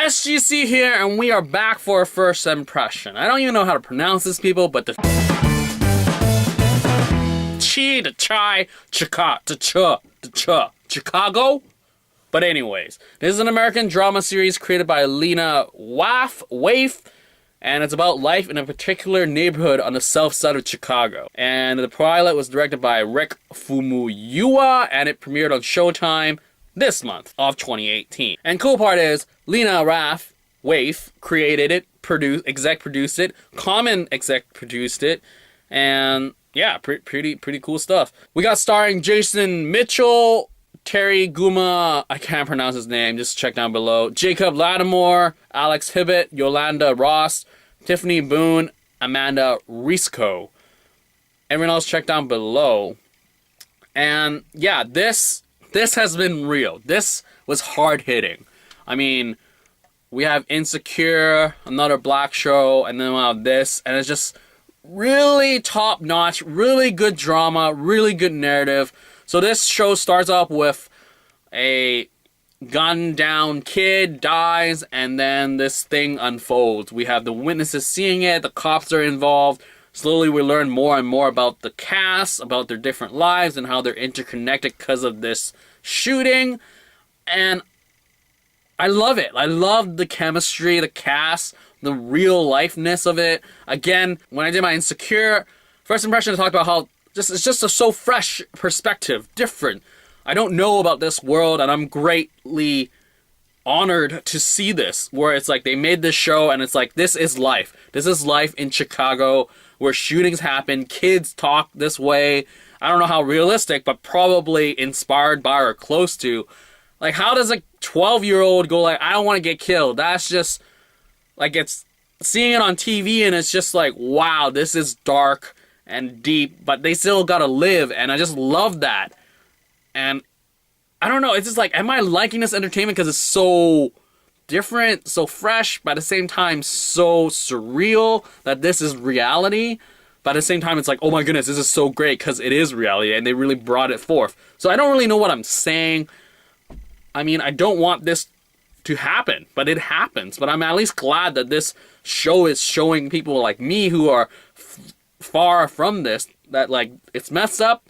SGC here, and we are back for a first impression. I don't even know how to pronounce this, people, but the chi, the chai, chika, the cha, the cha, Chicago. But anyways, this is an American drama series created by Lena Waithe, and it's about life in a particular neighborhood on the south side of Chicago. And the pilot was directed by Rick Famuyiwa, and it premiered on Showtime this month of 2018. And cool part is, Lena Waithe created it, exec produced it, Common exec produced it, and yeah, pretty cool stuff. We got starring Jason Mitchell, Ntare, Guma, I can't pronounce his name, just check down below, Jacob Latimore, Alex Hibbert, Yolonda Ross, Tiffany Boone, Armando Riesco. Everyone else check down below. And yeah, this has been real. This was hard-hitting. I mean, we have Insecure, another black show, and then we have this, and it's just really top-notch, really good drama, really good narrative. So this show starts off with a gunned-down kid dies, and then this thing unfolds. We have the witnesses seeing it, the cops are involved. Slowly we learn more and more about the cast, about their different lives, and how they're interconnected because of this shooting. And I love it. I love the chemistry, the cast, the real-lifeness of it. Again, when I did my Insecure first impression, I talked about how it's just a so fresh perspective, different. I don't know about this world, and I'm greatly honored to see this, where it's like they made this show, and it's like, this is life. This is life in Chicago, where shootings happen, kids talk this way. I don't know how realistic, but probably inspired by or close to. Like, how does a 12-year-old go like, I don't want to get killed? That's just, like, it's seeing it on TV, and it's just like, wow, this is dark and deep, but they still gotta live, and I just love that. And I don't know, it's just like, am I liking this entertainment because it's so different, so fresh, but at the same time so surreal that this is reality? But at the same time, it's like, oh my goodness, this is so great because it is reality, and they really brought it forth. So I don't really know what I'm saying. I mean, I don't want this to happen, but it happens. But I'm at least glad that this show is showing people like me who are far from this, that like, it's messed up.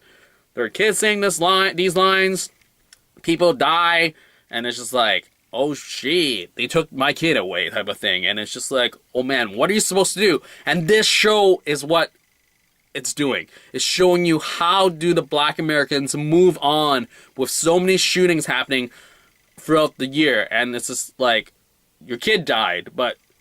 There are kids saying these lines, people die, and it's just like, oh shit, they took my kid away type of thing. And it's just like, oh man, what are you supposed to do? And this show is what it's doing. It's showing you how do the black Americans move on with so many shootings happening throughout the year. And it's just like, your kid died,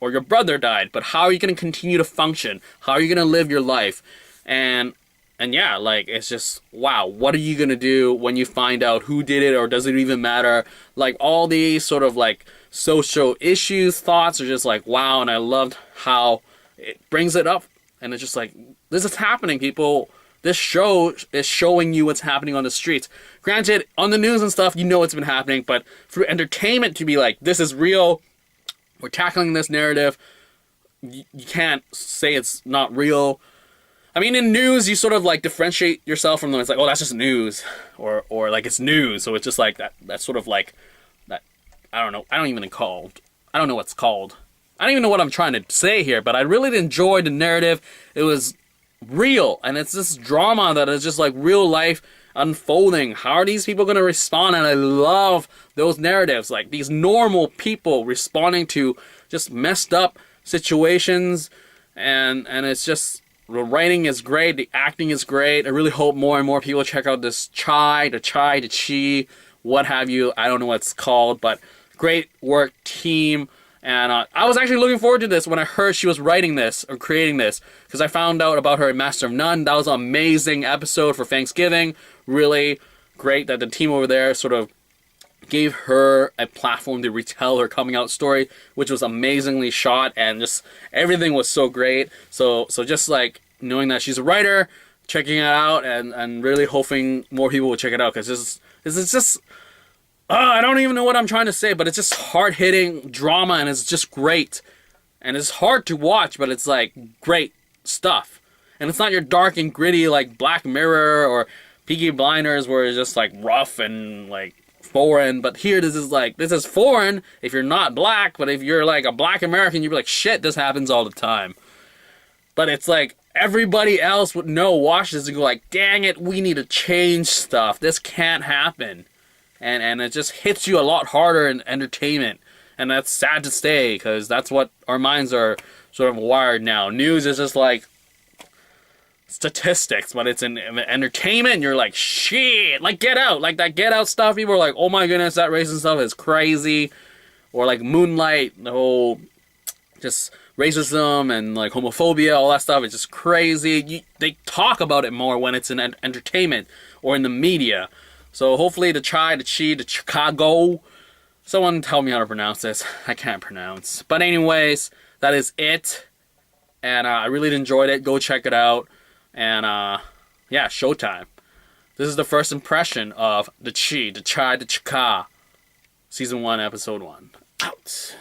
or your brother died, but how are you going to continue to function? How are you going to live your life? And yeah, like, it's just, wow, what are you going to do when you find out who did it, or does it even matter? Like, all these sort of, like, social issues, thoughts are just like, wow, and I loved how it brings it up. And it's just like, this is happening, people. This show is showing you what's happening on the streets. Granted, on the news and stuff, you know it's been happening, but through entertainment to be like, this is real, we're tackling this narrative, you can't say it's not real. I mean, in news, you sort of like differentiate yourself from them. It's like, oh, that's just news, or like it's news. So it's just like that. That's sort of like that. I don't know. I don't know what's called. I don't even know what I'm trying to say here. But I really enjoyed the narrative. It was real, and it's this drama that is just like real life unfolding. How are these people going to respond? And I love those narratives, like these normal people responding to just messed up situations, and it's just. The writing is great, the acting is great. I really hope more and more people check out this the chi, what have you. I don't know what it's called, but great work, team. And I was actually looking forward to this when I heard she was writing this, or creating this, because I found out about her in Master of None. That was an amazing episode for Thanksgiving. Really great that the team over there sort of gave her a platform to retell her coming out story, which was amazingly shot, and just everything was so great. So just like knowing that she's a writer, checking it out, and really hoping more people will check it out, because this is just I don't even know what I'm trying to say, but it's just hard-hitting drama, and it's just great. And it's hard to watch, but it's like great stuff. And it's not your dark and gritty like Black Mirror or Peaky Blinders, where it's just like rough and like foreign. But here, this is foreign if you're not black. But if you're like a black American, you'd be like, shit, this happens all the time. But it's like everybody else would know, watch this and go like, dang it, we need to change stuff. This can't happen. And it just hits you a lot harder in entertainment. And that's sad to say, because that's what our minds are sort of wired now. News is just like statistics, but it's in entertainment, and you're like, shit, like Get Out. Like that Get Out stuff, people are like, oh my goodness, that racist stuff is crazy. Or like Moonlight, the whole just racism and like homophobia, all that stuff is just crazy. They talk about it more when it's in entertainment or in the media. So hopefully the Chicago, someone tell me how to pronounce this. I can't pronounce. But anyways, that is it. And I really enjoyed it. Go check it out. And yeah, Showtime. This is the first impression of the Chai, the Chika, Season 1, Episode 1. Out.